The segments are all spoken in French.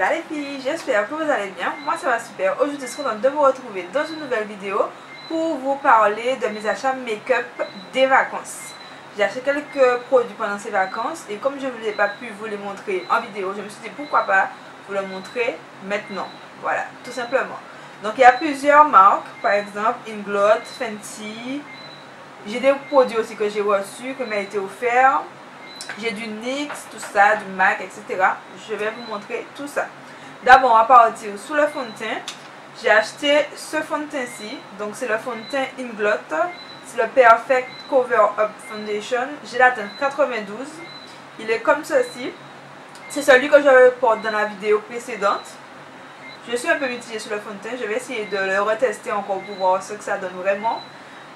Voilà les filles, j'espère que vous allez bien. Moi ça va super. Aujourd'hui je suis contente de vous retrouver dans une nouvelle vidéo pour vous parler de mes achats make-up des vacances. J'ai acheté quelques produits pendant ces vacances et comme je ne vous ai pas pu vous les montrer en vidéo, je me suis dit pourquoi pas vous le montrer maintenant. Voilà, tout simplement. Donc il y a plusieurs marques, par exemple Inglot, Fenty. J'ai des produits aussi que j'ai reçus, que m'a été offert. J'ai du NYX, tout ça, du MAC, etc. Je vais vous montrer tout ça. D'abord, on va partir sous le fond de teint. J'ai acheté ce fond de teint-ci. Donc, c'est le fond de teint Inglot. C'est le Perfect Cover Up Foundation. J'ai la teinte 92. Il est comme ceci. C'est celui que je porte dans la vidéo précédente. Je suis un peu mitigée sur le fond de teint. Je vais essayer de le retester encore pour voir ce que ça donne vraiment.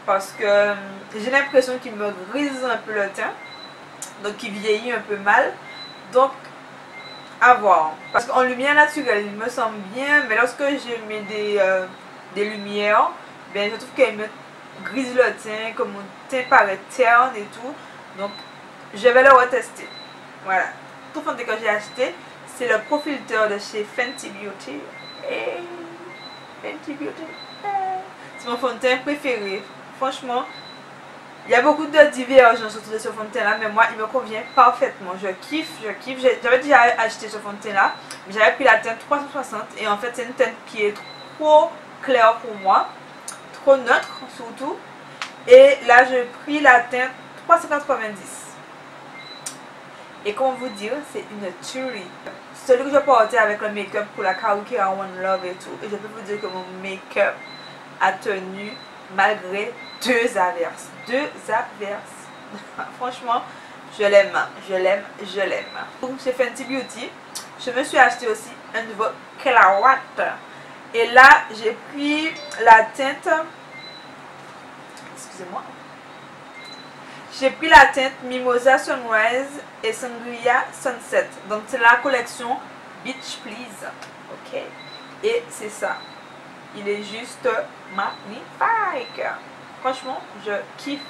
Parce que j'ai l'impression qu'il me grise un peu le teint. Donc il vieillit un peu mal. Donc à voir. Parce qu'en lumière naturelle il me semble bien. Mais lorsque je mets des lumières, ben, je trouve qu'elle me grise le teint. Que mon teint paraît terne et tout. Donc je vais le retester. Voilà. Tout fond de teint que j'ai acheté, c'est le Pro Filter de chez Fenty Beauty. Hey, Fenty Beauty. Hey. C'est mon fond de teint préféré. Franchement. Il y a beaucoup de divergences autour de ce fond de teint là, mais moi il me convient parfaitement. Je kiffe, je kiffe. J'avais déjà acheté ce fond de teint là, mais j'avais pris la teinte 360 et en fait c'est une teinte qui est trop claire pour moi, trop neutre surtout. Et là j'ai pris la teinte 390. Et comment vous dire, c'est une tuerie. Celui que je portais avec le make-up pour la Karukera One Love et tout. Et je peux vous dire que mon make-up a tenu malgré deux averses. Franchement, je l'aime, je l'aime, je l'aime. Donc chez Fenty Beauty, je me suis acheté aussi un nouveau Claret. Et là, j'ai pris la teinte, excusez-moi, j'ai pris la teinte Mimosa Sunrise et Sangria Sunset. Donc c'est la collection Beach Please. Ok. Et c'est ça. Il est juste magnifique. Franchement, je kiffe.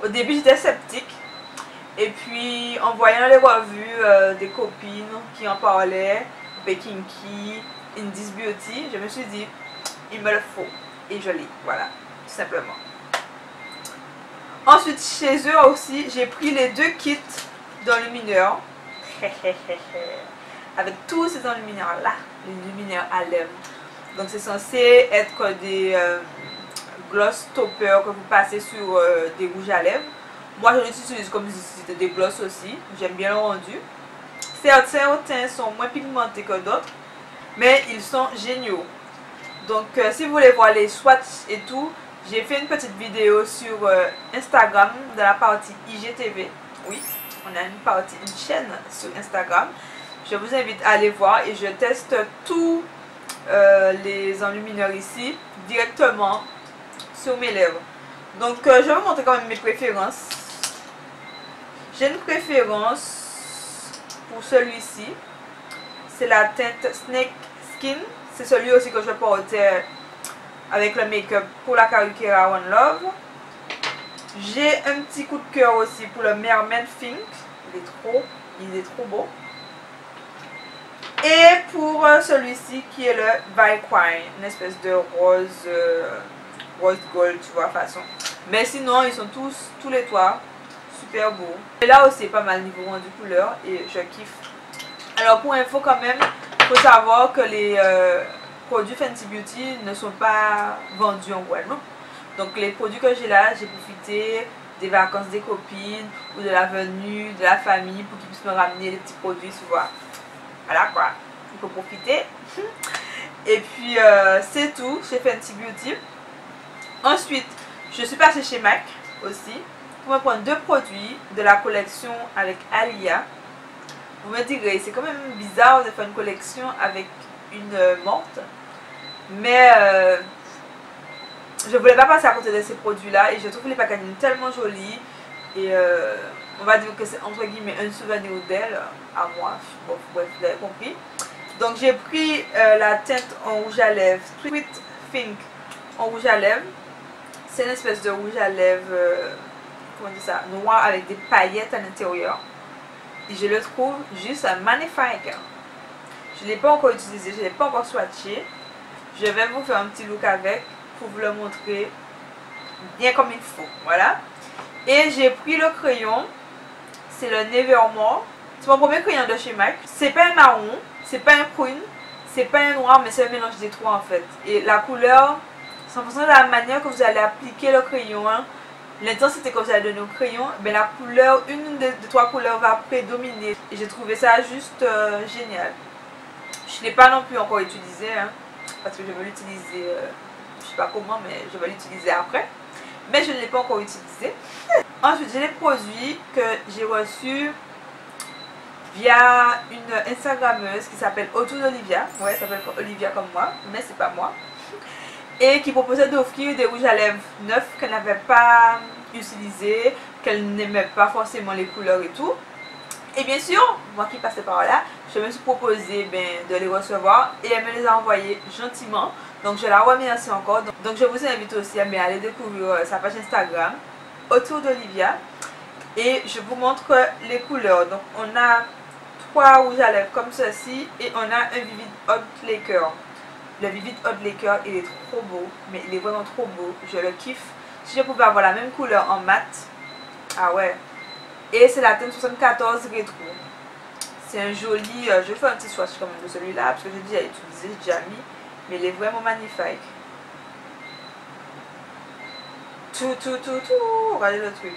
Au début, j'étais sceptique. Et puis, en voyant les revues des copines qui en parlaient, Bekinky, Indies Beauty, je me suis dit, il me le faut. Et je l'ai. Voilà, tout simplement. Ensuite, chez eux aussi, j'ai pris les deux kits d'enlumineurs. Avec tous ces enlumineurs-là. Les luminaires à lèvres. Donc, c'est censé être des gloss topper que vous passez sur des rouges à lèvres. Moi je les utilise comme si c'était des gloss aussi. J'aime bien le rendu. Certains teints sont moins pigmentés que d'autres, mais ils sont géniaux. Donc si vous voulez voir les swatchs et tout, j'ai fait une petite vidéo sur Instagram de la partie IGTV. Oui, on a une chaîne sur Instagram. Je vous invite à aller voir et je teste tous les enlumineurs ici directement sur mes lèvres. Donc je vais vous montrer quand même mes préférences. J'ai une préférence pour celui-ci. C'est la teinte Snake Skin. C'est celui aussi que je portais avec le make-up pour la Karukera One Love. J'ai un petit coup de cœur aussi pour le Mermaid Pink. Il est trop beau. Et pour celui-ci qui est le Valkyrie, une espèce de rose gold, tu vois, façon. Mais sinon, ils sont tous les trois super beaux. Et là aussi, pas mal niveau rendu couleur et je kiffe. Alors, pour info, quand même, il faut savoir que les produits Fenty Beauty ne sont pas vendus en Guadeloupe. Donc, les produits que j'ai là, j'ai profité des vacances des copines ou de la venue de la famille pour qu'ils puissent me ramener des petits produits, tu vois. Voilà quoi, il faut profiter. Et puis c'est tout chez Fenty Beauty. Ensuite, je suis passée chez MAC aussi pour me prendre deux produits de la collection avec Alia. Vous me direz, c'est quand même bizarre de faire une collection avec une morte. Mais je voulais pas passer à côté de ces produits là et je trouve les packaging tellement jolis. Et on va dire que c'est entre guillemets un souvenir d'elle à moi. Bon, bref, vous avez compris. Donc j'ai pris la teinte en rouge à lèvres Sweet Pink en rouge à lèvres. C'est une espèce de rouge à lèvres comment dire ça, noir avec des paillettes à l'intérieur. Et je le trouve juste magnifique. Je ne l'ai pas encore utilisé, je ne l'ai pas encore swatché. Je vais vous faire un petit look avec pour vous le montrer bien comme il faut. Voilà. Et j'ai pris le crayon. C'est le Nevermore. C'est mon premier crayon de chez MAC. C'est pas un marron, c'est pas un prune, c'est pas un noir, mais c'est un mélange des trois en fait. Et la couleur, c'est en fonction de la manière que vous allez appliquer le crayon, hein, l'intensité que vous allez donner au crayon, ben la couleur, une des trois couleurs va prédominer. Et j'ai trouvé ça juste génial. Je ne l'ai pas non plus encore utilisé, hein, parce que je vais l'utiliser, je sais pas comment, mais je vais l'utiliser après. Mais je ne l'ai pas encore utilisé. Ensuite, j'ai les produits que j'ai reçus via une Instagrammeuse qui s'appelle Autour d'Olivia. Ouais, elle s'appelle Olivia comme moi, mais c'est pas moi. Et qui proposait d'offrir des rouges à lèvres neufs qu'elle n'avait pas utilisés, qu'elle n'aimait pas forcément les couleurs et tout. Et bien sûr, moi qui passais par là, je me suis proposé de les recevoir et elle me les a envoyés gentiment. Donc je la remercie encore. Donc je vous invite aussi à aller découvrir sa page Instagram, Autour d'Olivia. Et je vous montre les couleurs. Donc on a 3 rouges à lèvres comme ceci et on a un Vivid Hot Laker. Le Vivid Hot Laker, il est trop beau, mais il est vraiment trop beau. Je le kiffe. Si je pouvais avoir la même couleur en mat, ah ouais. Et c'est la teinte 74 rétro. C'est un joli, je vais faire un petit swatch quand même de celui-là parce que j'ai déjà utilisé, j'ai déjà mis. Mais il est vraiment magnifique. Regardez le truc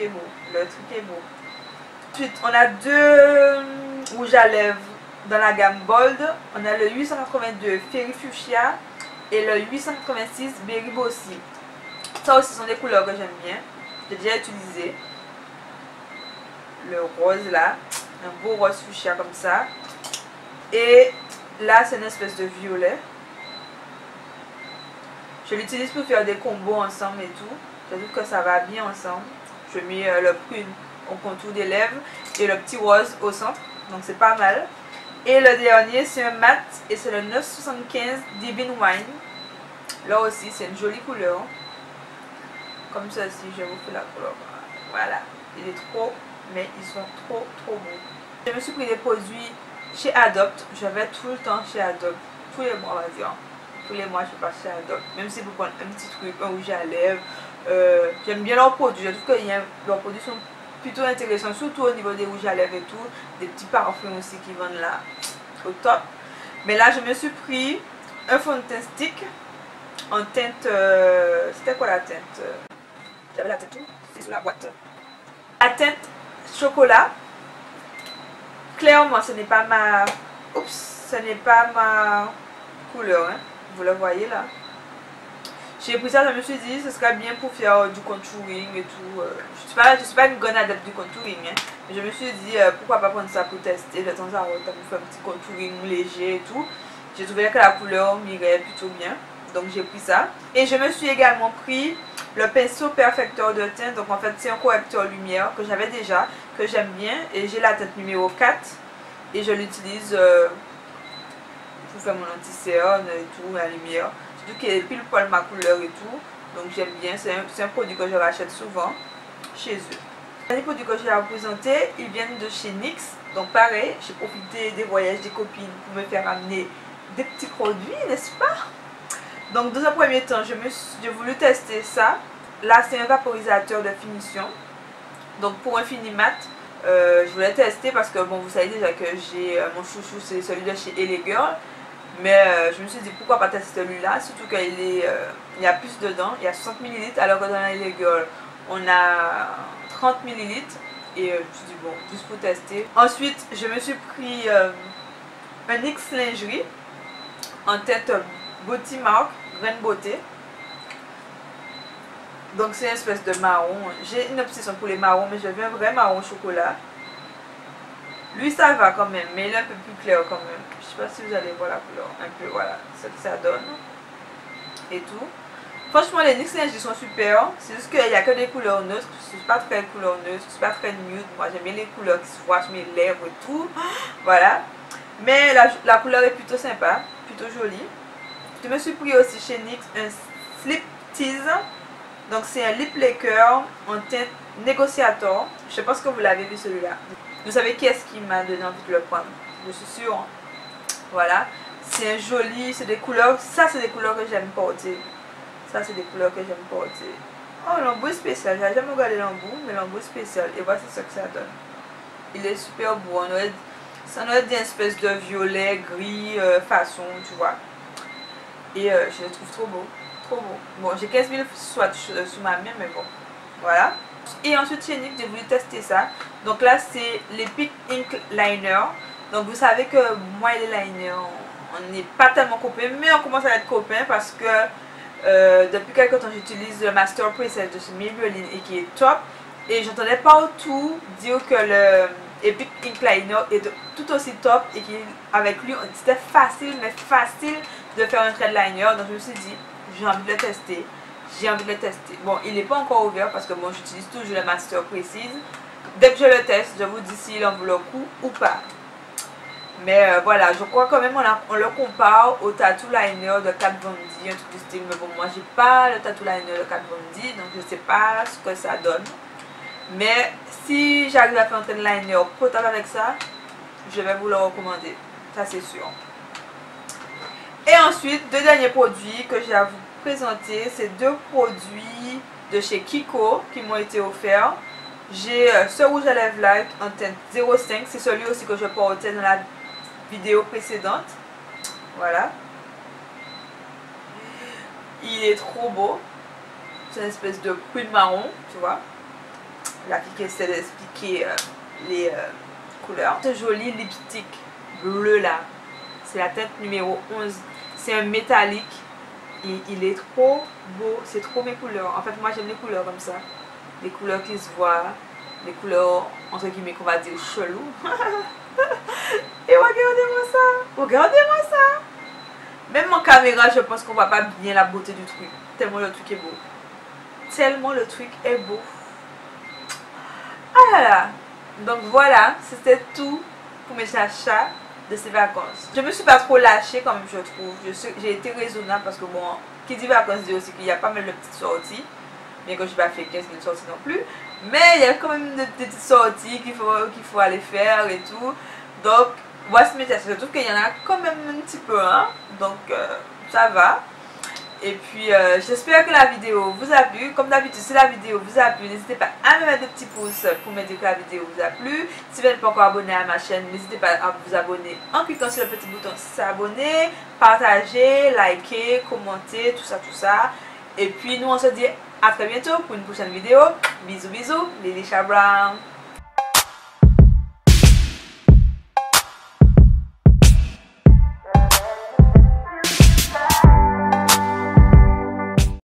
est beau, le truc est beau. Ensuite, on a 2 rouges à lèvres dans la gamme Bold. On a le 882 Fairy Fuchsia et le 886 Berry Bossy. Ça aussi sont des couleurs que j'aime bien. J'ai déjà utilisé. Le rose là, un beau rose fuchsia comme ça. Et là, c'est une espèce de violet. Je l'utilise pour faire des combos ensemble et tout. Je trouve que ça va bien ensemble. Je mets le prune au contour des lèvres et le petit rose au centre. Donc c'est pas mal. Et le dernier c'est un mat et c'est le 975 Divine Wine. Là aussi c'est une jolie couleur. Comme ceci, je vous fais la couleur. Voilà. Il est trop, mais ils sont trop beaux. Je me suis pris des produits chez Adopt. Je vais tout le temps chez Adopt. Tous les mois on va dire. Tous les mois je passe chez Adopt. Même si vous prenez un petit truc, un rouge à lèvres. J'aime bien leurs produits. Je trouve que leurs produits sont plutôt intéressants. Surtout au niveau des rouges à lèvres et tout. Des petits parfums aussi qui vendent là. Au top. Mais là je me suis pris un fond de teint stick. En teinte. C'était quoi la teinte? J'avais la teinte où? C'est sur la boîte. La teinte chocolat. Clairement ce n'est pas ma. Oups, ce n'est pas ma couleur. Hein. Vous le voyez là. J'ai pris ça, je me suis dit ce serait bien pour faire du contouring et tout. Je suis pas une grande adepte du contouring, hein, mais je me suis dit pourquoi pas prendre ça pour tester de temps en temps pour faire un petit contouring léger et tout. J'ai trouvé que la couleur m'irait plutôt bien, donc j'ai pris ça. Et je me suis également pris le pinceau perfecteur de teint, donc en fait c'est un correcteur lumière que j'avais déjà, que j'aime bien. Et j'ai la teinte numéro 4 et je l'utilise pour faire mon anti-cerne et tout, la lumière. Qui est pile poil ma couleur et tout, donc j'aime bien. C'est un produit que je rachète souvent chez eux. Les derniers produits que je vais vous présenter, ils viennent de chez NYX, donc pareil, j'ai profité des voyages des copines pour me faire amener des petits produits, n'est-ce pas? Donc dans un premier temps, j'ai voulu tester ça. Là c'est un vaporisateur de finition, donc pour un fini mat. Je voulais tester parce que bon, vous savez déjà que j'ai mon chouchou, c'est celui de chez LA Girl. Mais je me suis dit pourquoi pas tester celui-là, surtout qu'il y a plus dedans, il y a 60 ml alors que dans la LA Girl on a 30 ml. Et je me suis dit bon, juste pour tester. Ensuite je me suis pris un NYX lingerie en teinte Beauty Mark, Graine Beauté. Donc c'est une espèce de marron. J'ai une obsession pour les marrons, mais je veux un vrai marron chocolat. Lui ça va quand même, mais il est un peu plus clair quand même. Je sais pas si vous allez voir la couleur. Un peu, voilà, ce que ça donne. Et tout. Franchement, les NYX lingerie sont super. C'est juste qu'il n'y a que des couleurs neutres. Je suis pas très couleur neutre. Je suis pas très nude. Moi, j'aime bien les couleurs qui se voient sur mes lèvres et tout. Voilà. Mais la couleur est plutôt sympa. Plutôt jolie. Je me suis pris aussi chez NYX un Slip Tease. Donc, c'est un lip lacquer en teinte négociator. Je pense que vous l'avez vu celui-là. Vous savez qui est-ce qui m'a donné envie de le prendre? Je suis sûre. Voilà. C'est joli, c'est des couleurs. Ça, c'est des couleurs que j'aime porter. Ça, c'est des couleurs que j'aime porter. Oh, l'embout spécial. J'ai jamais regardé l'embout, mais l'embout spécial. Et voici ce que ça donne. Il est super beau. Ça doit être une espèce de violet, gris, façon, tu vois. Et je le trouve trop beau. Trop beau. Bon, j'ai 15 000 swatchs sous ma main, mais bon. Voilà. Et ensuite, chez NYX, j'ai voulu tester ça. Donc là, c'est l'Epic Ink Liner. Donc vous savez que moi et les liners, on n'est pas tellement copains, mais on commence à être copains parce que depuis quelque temps, j'utilise le Master Preset de chez Maybelline et qui est top. Et j'entendais partout dire que le Epic Ink Liner est tout aussi top et qu'avec lui, c'était facile, mais facile de faire un trait de liner. Donc je me suis dit, j'ai envie de le tester. J'ai envie de le tester. Bon, il n'est pas encore ouvert parce que bon, j'utilise toujours le Master Preset. Dès que je le teste, je vous dis s'il en vaut le coup ou pas. Mais voilà, je crois quand même on le compare au Tattoo Liner de Kat Von D, un truc du style. Mais bon, moi j'ai pas le Tattoo Liner de Kat Von D, donc je sais pas ce que ça donne. Mais si j'arrive à faire un trait de liner potable avec ça, je vais vous le recommander. Ça c'est sûr. Et ensuite, deux derniers produits que j'ai à vous présenter. C'est deux produits de chez Kiko qui m'ont été offerts. J'ai ce rouge à lèvres light en teinte 05. C'est celui aussi que je portais dans la vidéo précédente. Voilà. Il est trop beau. C'est une espèce de prune marron, tu vois. La fille qui essaie d'expliquer les couleurs. Ce joli lipstick bleu là. C'est la teinte numéro 11. C'est un métallique. Et il est trop beau. C'est trop mes couleurs. En fait, moi j'aime les couleurs comme ça. Les couleurs qui se voient. Les couleurs, entre guillemets, qu'on va dire chelou. Et regardez-moi ça. Regardez-moi ça. Même en caméra, je pense qu'on voit pas bien la beauté du truc. Tellement le truc est beau. Tellement le truc est beau. Ah là là. Donc voilà, c'était tout pour mes achats de ces vacances. Je me suis pas trop lâchée comme je trouve. J'ai été raisonnable parce que bon, qui dit vacances dit aussi qu'il y a pas mal de petites sorties. Bien que je n'ai pas fait 15 000 sorties non plus. Mais il y a quand même des petites sorties qu'il faut aller faire et tout. Donc voici mes tests. Je trouve qu'il y en a quand même un petit peu. Hein? Donc ça va. Et puis j'espère que la vidéo vous a plu. Comme d'habitude, si la vidéo vous a plu, n'hésitez pas à me mettre des petits pouces pour me dire que la vidéo vous a plu. Si vous n'êtes pas encore abonné à ma chaîne, n'hésitez pas à vous abonner en cliquant sur le petit bouton s'abonner, partager, liker, commenter, tout ça, tout ça. Et puis nous on se dit à très bientôt pour une prochaine vidéo. Bisous bisous, Lily Brown.